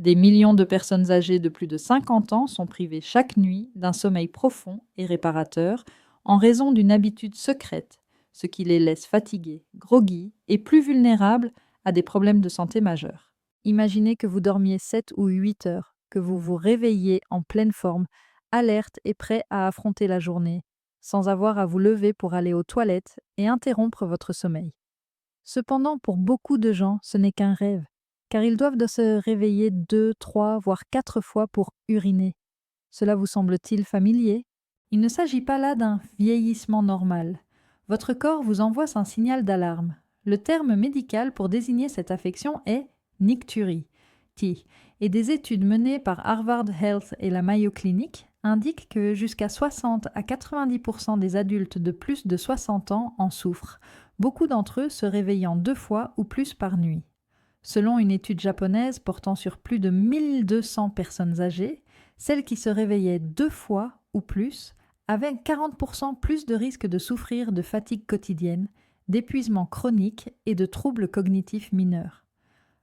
Des millions de personnes âgées de plus de 50 ans sont privées chaque nuit d'un sommeil profond et réparateur en raison d'une habitude secrète, ce qui les laisse fatigués, groggy et plus vulnérables à des problèmes de santé majeurs. Imaginez que vous dormiez 7 ou 8 heures, que vous vous réveilliez en pleine forme, alerte et prêt à affronter la journée, sans avoir à vous lever pour aller aux toilettes et interrompre votre sommeil. Cependant, pour beaucoup de gens, ce n'est qu'un rêve, car ils doivent de se réveiller 2, 3, voire 4 fois pour uriner. Cela vous semble-t-il familier? Il ne s'agit pas là d'un vieillissement normal. Votre corps vous envoie un signal d'alarme. Le terme médical pour désigner cette affection est nicturie, et des études menées par Harvard Health et la Mayo Clinic indiquent que jusqu'à 60 à 90% des adultes de plus de 60 ans en souffrent, beaucoup d'entre eux se réveillant 2 fois ou plus par nuit. Selon une étude japonaise portant sur plus de 1200 personnes âgées, celles qui se réveillaient 2 fois ou plus avaient 40% plus de risque de souffrir de fatigue quotidienne, d'épuisement chronique et de troubles cognitifs mineurs.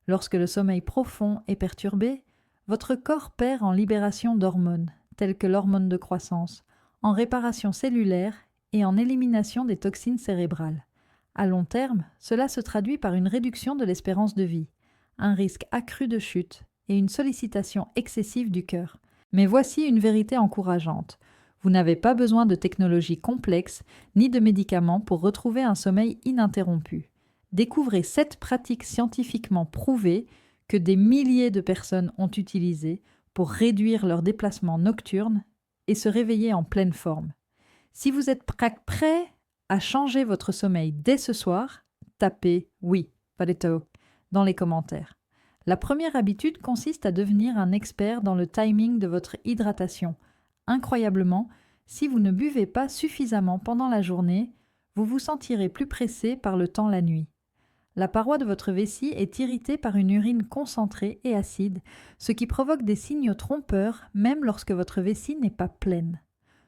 Lorsque le sommeil profond est perturbé, votre corps perd en libération d'hormones, telles que l'hormone de croissance, en réparation cellulaire et en élimination des toxines cérébrales. À long terme, cela se traduit par une réduction de l'espérance de vie, un risque accru de chute et une sollicitation excessive du cœur. Mais voici une vérité encourageante. Vous n'avez pas besoin de technologies complexes ni de médicaments pour retrouver un sommeil ininterrompu. Découvrez 7 pratiques scientifiquement prouvées que des milliers de personnes ont utilisées pour réduire leurs déplacements nocturnes et se réveiller en pleine forme. Si vous êtes prêt à changer votre sommeil dès ce soir, tapez « oui » Pareto dans les commentaires. La première habitude consiste à devenir un expert dans le timing de votre hydratation. Incroyablement, si vous ne buvez pas suffisamment pendant la journée, vous vous sentirez plus pressé par le temps la nuit. La paroi de votre vessie est irritée par une urine concentrée et acide, ce qui provoque des signaux trompeurs même lorsque votre vessie n'est pas pleine.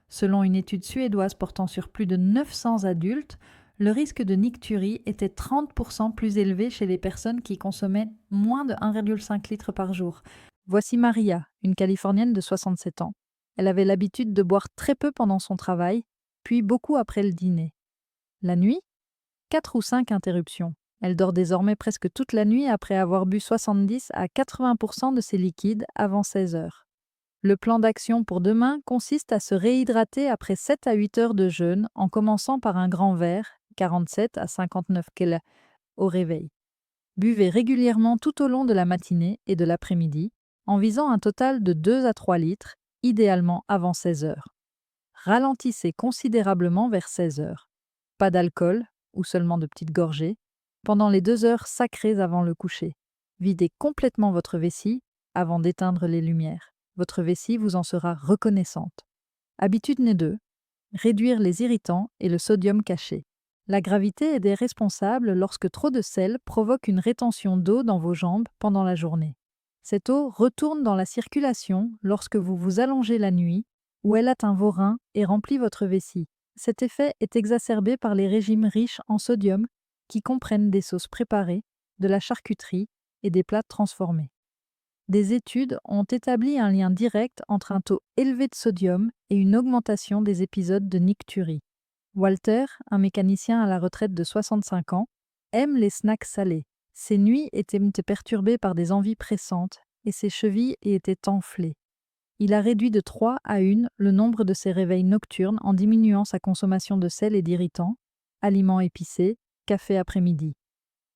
Selon une étude suédoise portant sur plus de 900 adultes, le risque de nicturie était 30% plus élevé chez les personnes qui consommaient moins de 1,5 litre par jour. Voici Maria, une Californienne de 67 ans. Elle avait l'habitude de boire très peu pendant son travail, puis beaucoup après le dîner. La nuit, 4 ou 5 interruptions. Elle dort désormais presque toute la nuit après avoir bu 70 à 80% de ses liquides avant 16 heures. Le plan d'action pour demain consiste à se réhydrater après 7 à 8 heures de jeûne en commençant par un grand verre, 47 à 59 kcal, au réveil. Buvez régulièrement tout au long de la matinée et de l'après-midi, en visant un total de 2 à 3 litres, idéalement avant 16 heures. Ralentissez considérablement vers 16 heures. Pas d'alcool, ou seulement de petites gorgées, pendant les 2 heures sacrées avant le coucher. Videz complètement votre vessie avant d'éteindre les lumières. Votre vessie vous en sera reconnaissante. Habitude n 2. Réduire les irritants et le sodium caché. La gravité est responsable lorsque trop de sel provoque une rétention d'eau dans vos jambes pendant la journée. Cette eau retourne dans la circulation lorsque vous vous allongez la nuit, où elle atteint vos reins et remplit votre vessie. Cet effet est exacerbé par les régimes riches en sodium qui comprennent des sauces préparées, de la charcuterie et des plats transformés. Des études ont établi un lien direct entre un taux élevé de sodium et une augmentation des épisodes de nicturie. Walter, un mécanicien à la retraite de 65 ans, aime les snacks salés. Ses nuits étaient perturbées par des envies pressantes et ses chevilles étaient enflées. Il a réduit de 3 à 1 le nombre de ses réveils nocturnes en diminuant sa consommation de sel et d'irritants, aliments épicés, café après-midi.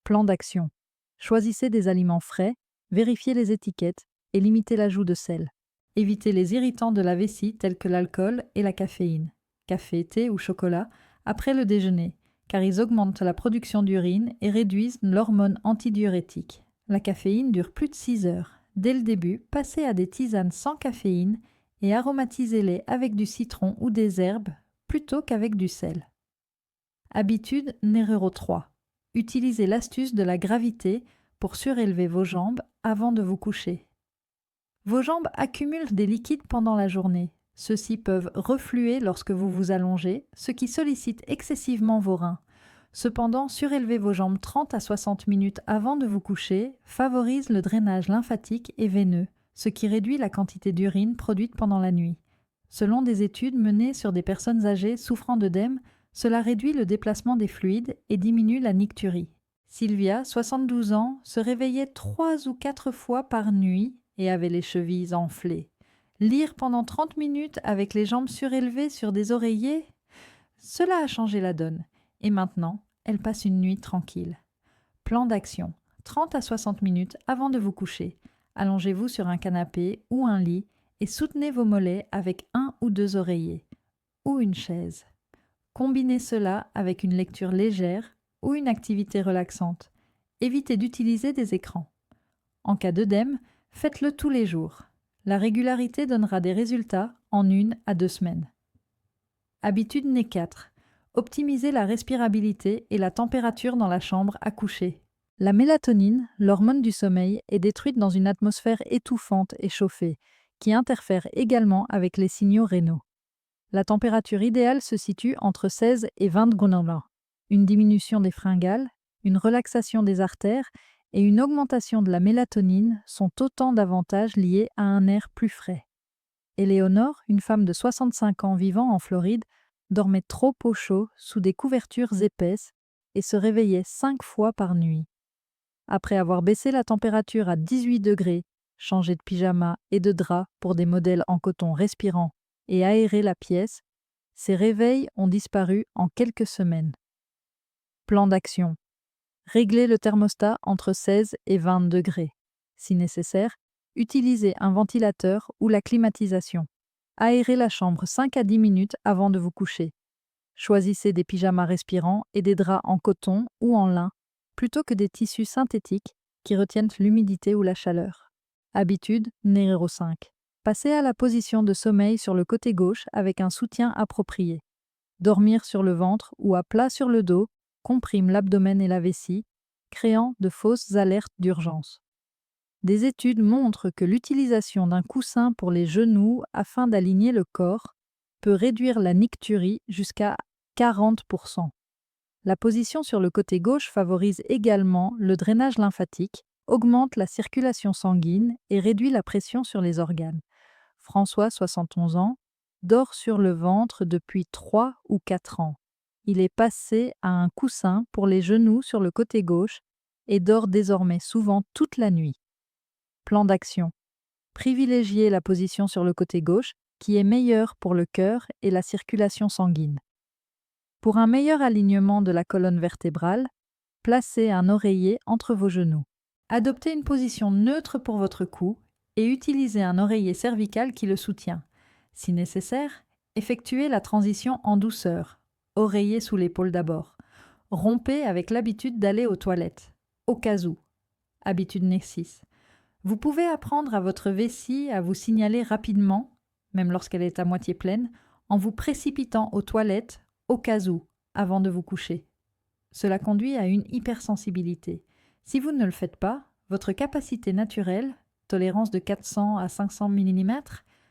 Plan d'action. Choisissez des aliments frais, vérifiez les étiquettes et limitez l'ajout de sel. Évitez les irritants de la vessie tels que l'alcool et la caféine, café, thé ou chocolat, après le déjeuner, car ils augmentent la production d'urine et réduisent l'hormone antidiurétique. La caféine dure plus de 6 heures. Dès le début, passez à des tisanes sans caféine et aromatisez-les avec du citron ou des herbes plutôt qu'avec du sel. Habitude numéro 3. Utilisez l'astuce de la gravité pour surélever vos jambes avant de vous coucher. Vos jambes accumulent des liquides pendant la journée. Ceux-ci peuvent refluer lorsque vous vous allongez, ce qui sollicite excessivement vos reins. Cependant, surélever vos jambes 30 à 60 minutes avant de vous coucher favorise le drainage lymphatique et veineux, ce qui réduit la quantité d'urine produite pendant la nuit. Selon des études menées sur des personnes âgées souffrant d'œdème, cela réduit le déplacement des fluides et diminue la nicturie. Sylvia, 72 ans, se réveillait 3 ou 4 fois par nuit et avait les chevilles enflées. Lire pendant 30 minutes avec les jambes surélevées sur des oreillers, cela a changé la donne. Et maintenant, elle passe une nuit tranquille. Plan d'action. 30 à 60 minutes avant de vous coucher. Allongez-vous sur un canapé ou un lit et soutenez vos mollets avec un ou deux oreillers ou une chaise. Combinez cela avec une lecture légère ou une activité relaxante. Évitez d'utiliser des écrans. En cas d'œdème, faites-le tous les jours. La régularité donnera des résultats en 1 à 2 semaines. Habitude N 4. Optimisez la respirabilité et la température dans la chambre à coucher. La mélatonine, l'hormone du sommeil, est détruite dans une atmosphère étouffante et chauffée, qui interfère également avec les signaux rénaux. La température idéale se situe entre 16 et 20 degrés. Une diminution des fringales, une relaxation des artères et une augmentation de la mélatonine sont autant d'avantages liés à un air plus frais. Éléonore, une femme de 65 ans vivant en Floride, dormait trop au chaud sous des couvertures épaisses et se réveillait 5 fois par nuit. Après avoir baissé la température à 18 degrés, changé de pyjama et de drap pour des modèles en coton respirant et aéré la pièce, ses réveils ont disparu en quelques semaines. Plan d'action. Réglez le thermostat entre 16 et 20 degrés. Si nécessaire, utilisez un ventilateur ou la climatisation. Aérez la chambre 5 à 10 minutes avant de vous coucher. Choisissez des pyjamas respirants et des draps en coton ou en lin, plutôt que des tissus synthétiques qui retiennent l'humidité ou la chaleur. Habitude numéro 5. Passez à la position de sommeil sur le côté gauche avec un soutien approprié. Dormir sur le ventre ou à plat sur le dos comprime l'abdomen et la vessie, créant de fausses alertes d'urgence. Des études montrent que l'utilisation d'un coussin pour les genoux afin d'aligner le corps peut réduire la nicturie jusqu'à 40%. La position sur le côté gauche favorise également le drainage lymphatique, augmente la circulation sanguine et réduit la pression sur les organes. François, 71 ans, dort sur le ventre depuis 3 ou 4 ans. Il est passé à un coussin pour les genoux sur le côté gauche et dort désormais souvent toute la nuit. Plan d'action. Privilégiez la position sur le côté gauche qui est meilleure pour le cœur et la circulation sanguine. Pour un meilleur alignement de la colonne vertébrale, placez un oreiller entre vos genoux. Adoptez une position neutre pour votre cou et utilisez un oreiller cervical qui le soutient. Si nécessaire, effectuez la transition en douceur. Oreiller sous l'épaule d'abord. Rompez avec l'habitude d'aller aux toilettes, au cas où. Habitude N 6. Vous pouvez apprendre à votre vessie à vous signaler rapidement, même lorsqu'elle est à moitié pleine, en vous précipitant aux toilettes au cas où, avant de vous coucher. Cela conduit à une hypersensibilité. Si vous ne le faites pas, votre capacité naturelle, tolérance de 400 à 500 mm,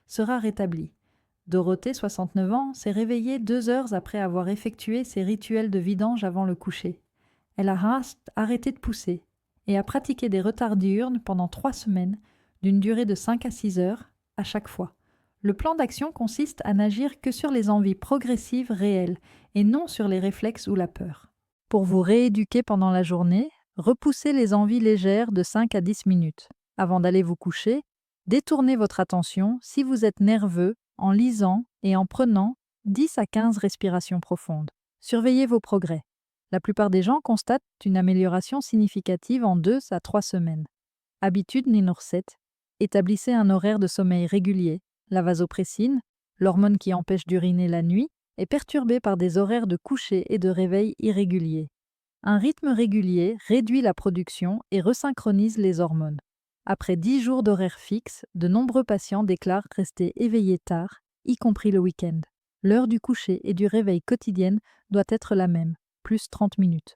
sera rétablie. Dorothée, 69 ans, s'est réveillée 2 heures après avoir effectué ses rituels de vidange avant le coucher. Elle a arrêté de pousser et a pratiqué des retards diurnes pendant 3 semaines, d'une durée de 5 à 6 heures à chaque fois. Le plan d'action consiste à n'agir que sur les envies progressives réelles et non sur les réflexes ou la peur. Pour vous rééduquer pendant la journée, repoussez les envies légères de 5 à 10 minutes. Avant d'aller vous coucher, détournez votre attention si vous êtes nerveux en lisant et en prenant 10 à 15 respirations profondes. Surveillez vos progrès. La plupart des gens constatent une amélioration significative en 2 à 3 semaines. Habitude numéro 7. Établissez un horaire de sommeil régulier. La vasopressine, l'hormone qui empêche d'uriner la nuit, est perturbée par des horaires de coucher et de réveil irréguliers. Un rythme régulier réduit la production et resynchronise les hormones. Après 10 jours d'horaire fixe, de nombreux patients déclarent rester éveillés tard, y compris le week-end. L'heure du coucher et du réveil quotidienne doit être la même, plus 30 minutes.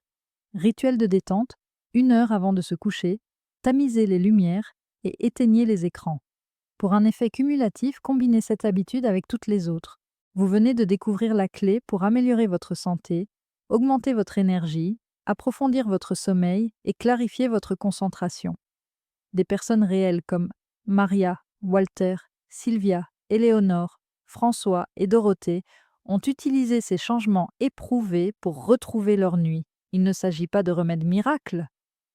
Rituel de détente, 1 heure avant de se coucher, tamisez les lumières et éteignez les écrans. Pour un effet cumulatif, combinez cette habitude avec toutes les autres. Vous venez de découvrir la clé pour améliorer votre santé augmenter votre énergie, approfondir votre sommeil et clarifier votre concentration. Des personnes réelles comme Maria, Walter, Sylvia, Éléonore, François et Dorothée ont utilisé ces changements éprouvés pour retrouver leur nuit. Il ne s'agit pas de remèdes miracles.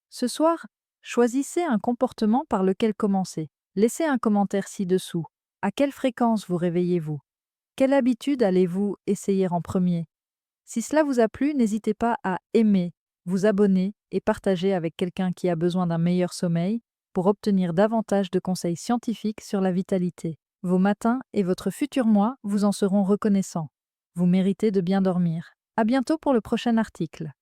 Ce soir, choisissez un comportement par lequel commencer. Laissez un commentaire ci-dessous. À quelle fréquence vous réveillez-vous? Quelle habitude allez-vous essayer en premier? Si cela vous a plu, n'hésitez pas à aimer, vous abonner et partager avec quelqu'un qui a besoin d'un meilleur sommeil pour obtenir davantage de conseils scientifiques sur la vitalité. Vos matins et votre futur moi vous en seront reconnaissants. Vous méritez de bien dormir. À bientôt pour le prochain article.